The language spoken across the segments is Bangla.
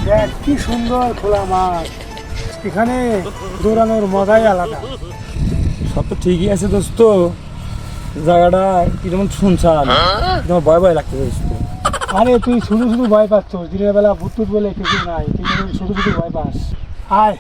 দেখ কি সুন্দর খোলা মাঠ, এখানে দৌড়ানোর মজাই আলাদা। সব তো ঠিকই আছে দোস্ত, জায়গাটা কি যেমন শুনছান, তোমার ভয় ভয় লাগতে দোস্ত। আরে তুই শুধু শুধু ভয় পাচ্ছ, দিনের বেলা ভূত টুত বলে কিছু নাই, তুই শুধু শুধু ভয় পাস। আয়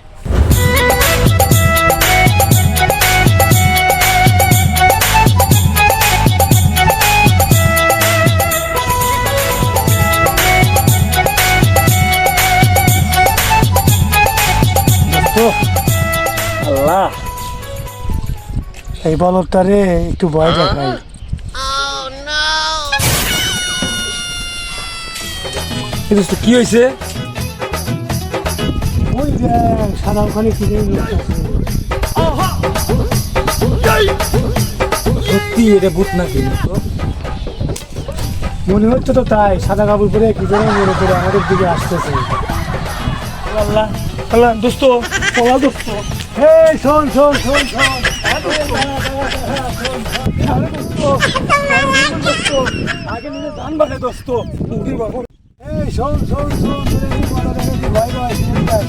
আল্লাহ, এই বলদটারে একটু ভয় দেখাই। দোস্ত কি হয়েছে? ওই দেখ সাদা ওখানে কি যেন লুকোচ্ছে। সত্যি এটা ভূত নাকি? মনে হচ্ছে তো তাই, সাদা কাপড় পরে কি যেন মনে করে আমাদের দিকে আসতেছে। আল্লাহ আল্লাহ দোস্ত, চলা দোস্ত, এই শোন শোন শোন শোন, আগে নিজে ধান বাটে দোস্ত, উঠি বাবু। এই শোন শোন শোন, ভয় ভয়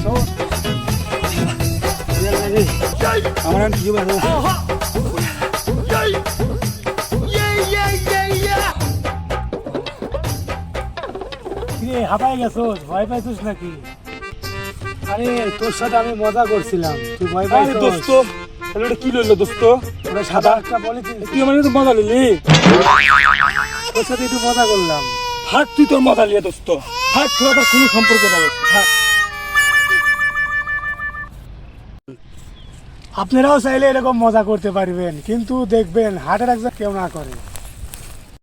শোন। আমার আর কি বাবু? কিরে হাঁপাই গেছোস, ভয় পাইছিস নাকি? আরে তোর সাথে আমি মজা করছিলাম, তুই ভয় আরে পাইছিস দোস্ত, তাহলে ওটা কি লইলো দোস্ত? ওরা সাদা একটা বলেছিস, তুই আমার তো মজা নিলি। তোর সাথে একটু মজা করলাম। থাক তুই তোর মজা নিয়ে দোস্ত, থাক, তোর আবার কোনো সম্পর্ক নেই, থাক। আপনারাও চাইলে এরকম মজা করতে পারবেন, কিন্তু দেখবেন হার্ট অ্যাটাক কেউ না করে।